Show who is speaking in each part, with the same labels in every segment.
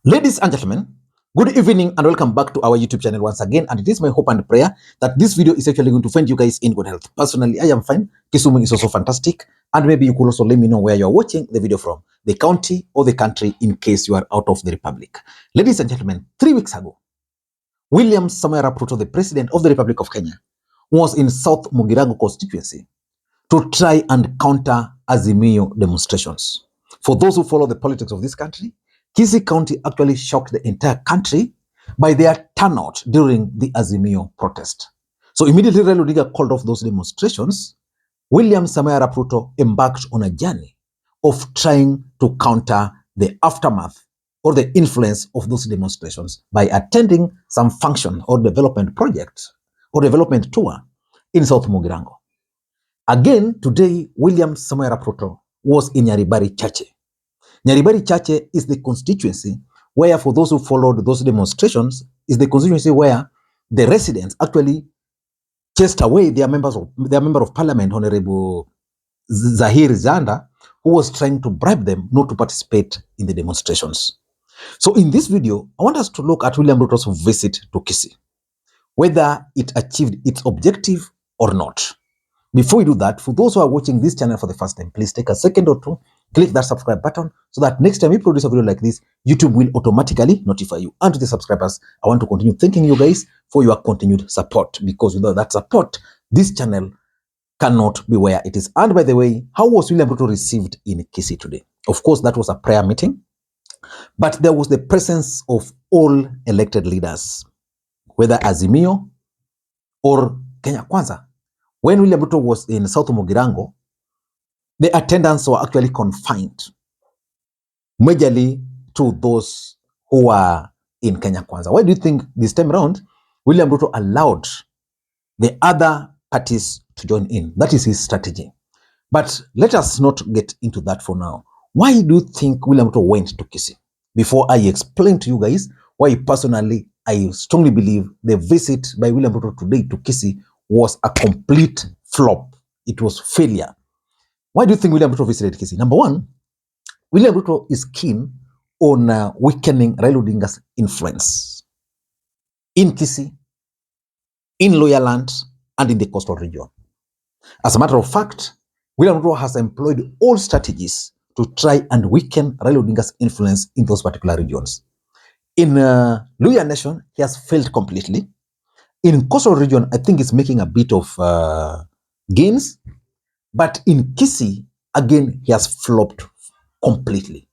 Speaker 1: Ladies and gentlemen, good evening and welcome back to our YouTube channel once again. And it is my hope and prayer that this video is actually going to find you guys in good health. Personally, I am fine. Kisumu is also fantastic. And maybe you could also let me know where you're watching the video from, the county or the country, in case you are out of the republic. Ladies and gentlemen, 3 weeks ago, William Ruto, the President of the Republic of Kenya, was in South Mugirango constituency to try and counter Azimio demonstrations. For those who follow the politics of this country, Kisii County actually shocked the entire country by their turnout during the Azimio protest. So immediately Raila Odinga called off those demonstrations. William Ruto embarked on a journey of trying to counter the aftermath or the influence of those demonstrations by attending some function or development project or development tour in South Mugirango. Again, today, William Ruto was in Nyaribari Chache. Nyaribari Chache is the constituency where, for those who followed those demonstrations, is the constituency where the residents actually chased away their member of parliament, Honorable Zahir Zanda, who was trying to bribe them not to participate in the demonstrations. So in this video, I want us to look at William Ruto's visit to Kisii, whether it achieved its objective or not. Before we do that, for those who are watching this channel for the first time, please take a second or two, click that subscribe button so that next time we produce a video like this, YouTube will automatically notify you. And to the subscribers, I want to continue thanking you guys for your continued support, because without that support, this channel cannot be where it is. And by the way, how was William Ruto received in Kisii today? Of course, that was a prayer meeting, but there was the presence of all elected leaders, whether Azimio or Kenya Kwanza. When William Ruto was in South Mugirango, the attendants were actually confined majorly to those who were in Kenya Kwanza. Why do you think this time around William Ruto allowed the other parties to join in? That is his strategy. But let us not get into that for now. Why do you think William Ruto went to Kisii? Before I explain to you guys why personally I strongly believe the visit by William Ruto today to Kisii was a complete flop. It was failure. Why do you think William Ruto visited Kisii? Number one, William Ruto is keen on weakening Raila Odinga's influence in Kisii, in Loyaland, and in the coastal region. As a matter of fact, William Ruto has employed all strategies to try and weaken Raila Odinga's influence in those particular regions. In Luya Nation, he has failed completely. In coastal region, I think it's making a bit of gains. But in Kisii, again, he has flopped completely.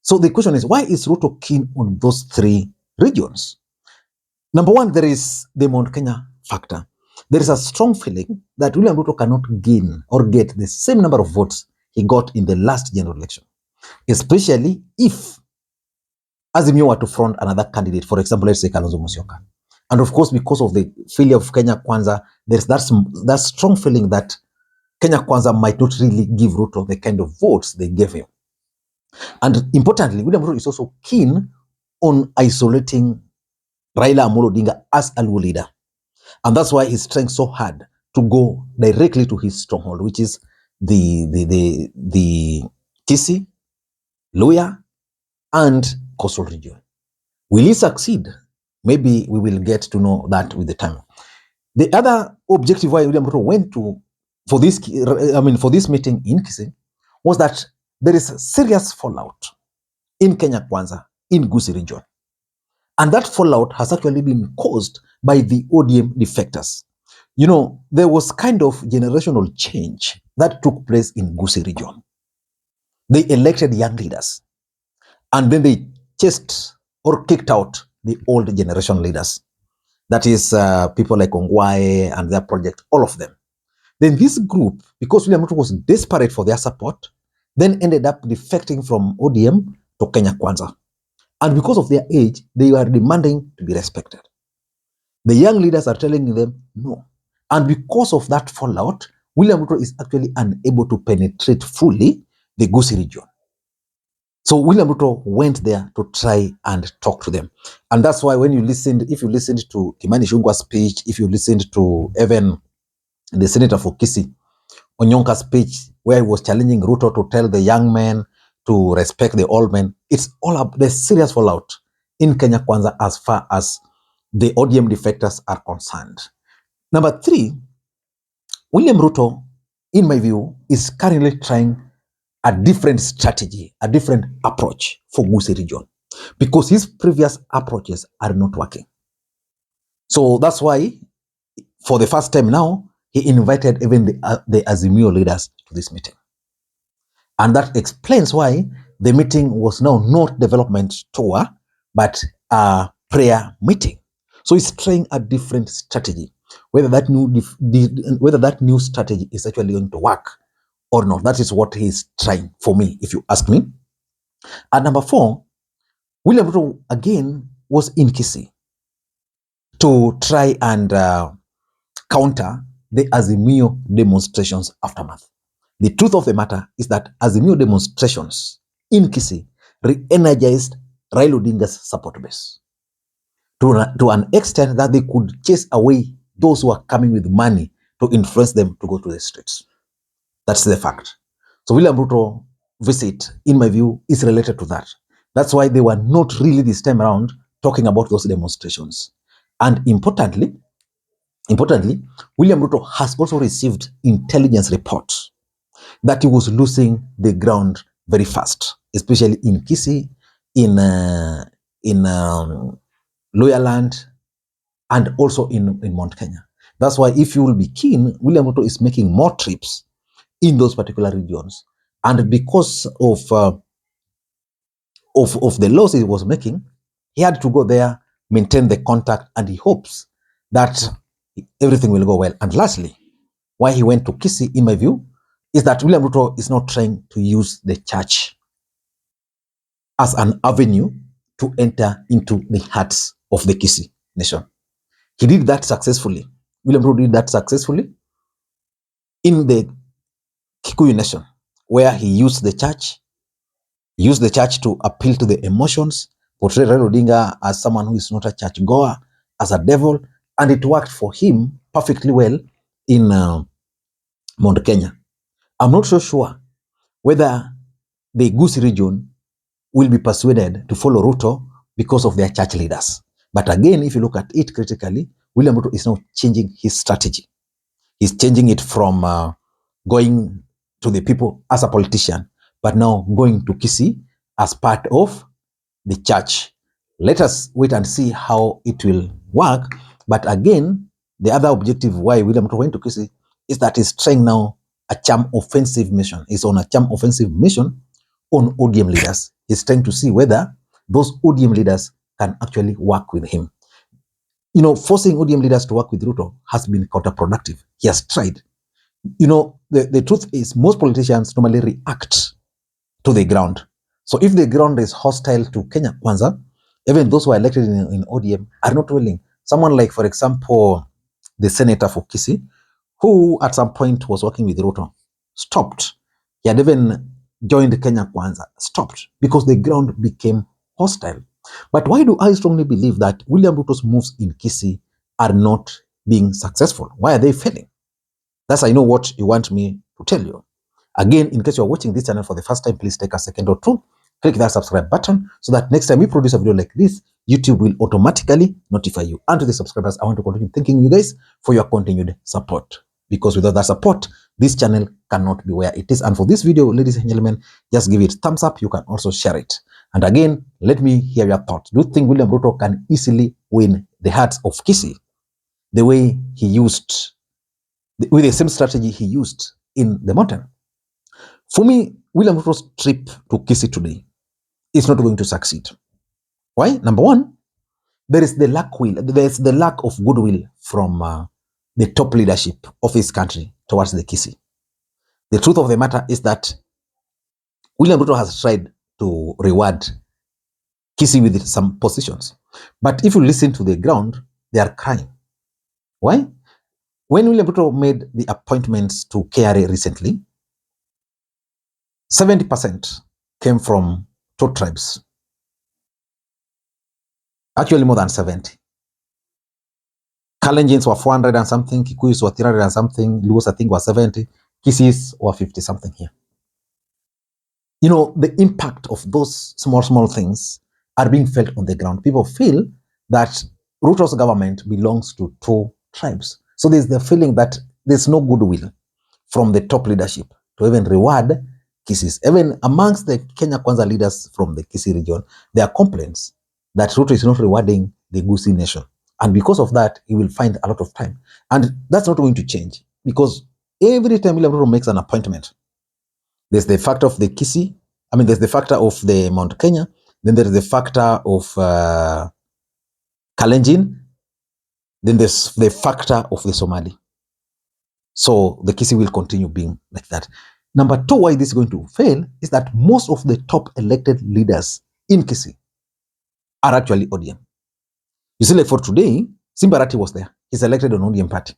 Speaker 1: So the question is, why is Ruto keen on those three regions? Number one, there is the Mount Kenya factor. There is a strong feeling that William Ruto cannot gain or get the same number of votes he got in the last general election, especially if Azimio were to front another candidate, for example, let's say Kalonzo Musyoka. And of course, because of the failure of Kenya Kwanza, there's that strong feeling that Kenya Kwanza might not really give Ruto the kind of votes they gave him. And importantly, William Ruto is also keen on isolating Raila Odinga as a Luo leader. And that's why he's trying so hard to go directly to his stronghold, which is the Kisii, Luya, and coastal region. Will he succeed? Maybe we will get to know that with the time. The other objective why William Ruto went to for this meeting in Kisii was that there is a serious fallout in Kenya Kwanza, in Gusii region. And that fallout has actually been caused by the ODM defectors. You know, there was kind of generational change that took place in Gusii region. They elected young leaders, and then they chased or kicked out the old generation leaders. That is people like Ongwae and their project, all of them. Then this group, because William Ruto was desperate for their support, then ended up defecting from ODM to Kenya Kwanza. And because of their age, they were demanding to be respected. The young leaders are telling them no. And because of that fallout, William Ruto is actually unable to penetrate fully the Gusii region. So William Ruto went there to try and talk to them. And that's why if you listened to Kimani Ichung'wah's speech, if you listened to even the senator for Kisii, Onyonka's speech, where he was challenging Ruto to tell the young men to respect the old men, it's all up, there's serious fallout. in Kenya Kwanza as far as the ODM defectors are concerned. Number 3, William Ruto, in my view, is currently trying a different strategy, a different approach for Kisii region, because his previous approaches are not working. So that's why, for the first time now, he invited even the Azimio leaders to this meeting. And that explains why the meeting was now not development tour, but a prayer meeting. So he's trying a different strategy. Whether that new strategy is actually going to work or not, that is what he's trying, for me, if you ask me. And number 4, William Ruto again was in Kisii to try and counter the Azimio demonstrations aftermath. The truth of the matter is that Azimio demonstrations in Kisii re-energized Raila Odinga's support base to an extent that they could chase away those who are coming with money to influence them to go to the streets. That's the fact. So William Ruto visit, in my view, is related to that. That's why they were not really this time around talking about those demonstrations. And importantly, William Ruto has also received intelligence reports that he was losing the ground very fast, especially in Kisii, in Loyaland, and also in Mount Kenya. That's why, if you will be keen, William Ruto is making more trips in those particular regions. And because of the loss he was making, he had to go there, maintain the contact, and he hopes that everything will go well. And lastly, why he went to Kisii, in my view, is that William Ruto is not trying to use the church as an avenue to enter into the hearts of the Kisii nation. He did that successfully. William Ruto did that successfully in the Kikuyu nation, where he used the church to appeal to the emotions, portray Raila Odinga as someone who is not a church goer, as a devil, and it worked for him perfectly well in Mount Kenya. I'm not so sure whether the Kisii region will be persuaded to follow Ruto because of their church leaders. But again, if you look at it critically, William Ruto is now changing his strategy. He's changing it from going to the people as a politician, but now going to Kisii as part of the church. Let us wait and see how it will work. But again, the other objective why William Ruto went to Kisii is that he's trying now a charm offensive mission. He's on a charm offensive mission on ODM leaders. He's trying to see whether those ODM leaders can actually work with him. Forcing ODM leaders to work with Ruto has been counterproductive. He has tried. The truth is, most politicians normally react to the ground. So if the ground is hostile to Kenya Kwanza, even those who are elected in ODM are not willing. Someone like, for example, the senator for Kisii, who at some point was working with Ruto, stopped. He had even joined Kenya Kwanza, stopped, because the ground became hostile. But why do I strongly believe that William Ruto's moves in Kisii are not being successful? Why are they failing? That's, I know, what you want me to tell you. Again, in case you're watching this channel for the first time, please take a second or two, click that subscribe button so that next time we produce a video like this, YouTube will automatically notify you. And to the subscribers, I want to continue thanking you guys for your continued support, because without that support, this channel cannot be where it is. And for this video, ladies and gentlemen, just give it thumbs up. You can also share it. And again, let me hear your thoughts. Do you think William Ruto can easily win the hearts of Kisii the way he used, with the same strategy he used in the mountain? For me, William Ruto's trip to Kisii today is not going to succeed. Why? Number one, there's the lack of goodwill from the top leadership of his country towards the Kisii. The truth of the matter is that William Ruto has tried to reward Kisii with some positions. But if you listen to the ground, they are crying. Why? When William Ruto made the appointments to KRA recently, 70% came from Thwart tribes. Actually, more than 70. Kalenjins were 400 and something, Kikuyus were 300 and something, Luos, I think, were 70, Kisiis were 50 something here. The impact of those small things are being felt on the ground. People feel that Ruto's government belongs to two tribes. So there's the feeling that there's no goodwill from the top leadership to even reward Kisii. Even amongst the Kenya Kwanza leaders from the Kisii region, there are complaints that Ruto is not rewarding the Gusii nation. And because of that, he will find a lot of time. And that's not going to change, because every time William Ruto makes an appointment, there's the factor of the Kisii, there's the factor of the Mount Kenya, then there's the factor of Kalenjin, then there's the factor of the Somali. So the Kisii will continue being like that. Number two, why this is going to fail is that most of the top elected leaders in Kisii are actually ODM. You see, like for today, Simbarati was there. He's elected on ODM party.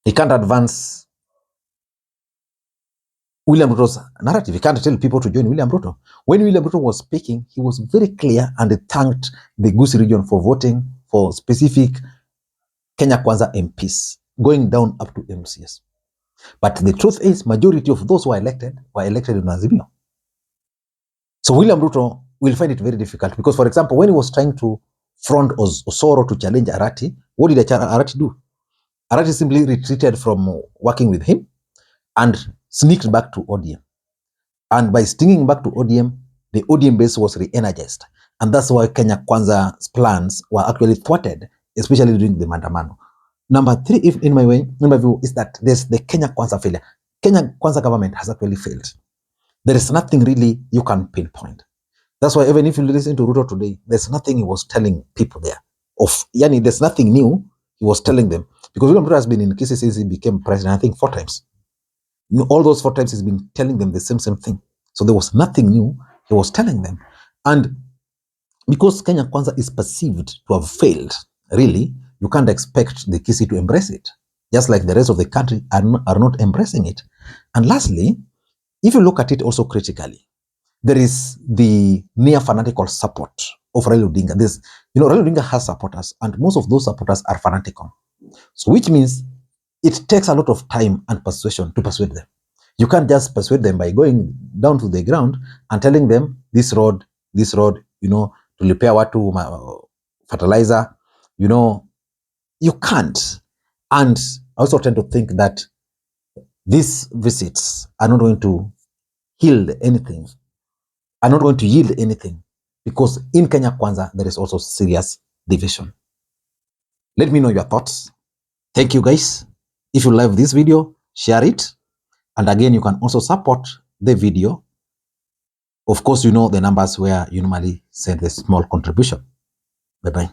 Speaker 1: He can't advance William Ruto's narrative. He can't tell people to join William Ruto. When William Ruto was speaking, he was very clear and he thanked the Gusii region for voting for specific Kenya Kwanza MPs, going down up to MCS. But the truth is, majority of those who were elected in Azimio. So William Ruto will find it very difficult because, for example, when he was trying to front Osoro to challenge Arati, what did Arati do? Arati simply retreated from working with him and sneaked back to ODM. And by sneaking back to ODM, the ODM base was re-energized. And that's why Kenya Kwanza's plans were actually thwarted, especially during the Mandamano. Number three, in my view, is that there's the Kenya Kwanza failure. Kenya Kwanza government has actually failed. There is nothing really you can pinpoint. That's why even if you listen to Ruto today, there's nothing he was telling people there. There's nothing new he was telling them. Because William Ruto has been in Kisii since he became president, I think 4 times. All those 4 times he's been telling them the same thing. So there was nothing new he was telling them. And because Kenya Kwanza is perceived to have failed, really, you can't expect the Kisii to embrace it. Just like the rest of the country are not embracing it. And lastly, if you look at it also critically, there is the near fanatical support of Raila Odinga. Raila Odinga has supporters, and most of those supporters are fanatical. So which means it takes a lot of time and persuasion to persuade them. You can't just persuade them by going down to the ground and telling them this road, to repair watu fertilizer, you can't. And I also tend to think that these visits are not going to yield anything, because in Kenya Kwanza, there is also serious division. Let me know your thoughts. Thank you, guys. If you love this video, share it. And again, you can also support the video. Of course, the numbers where you normally send a small contribution. Bye-bye.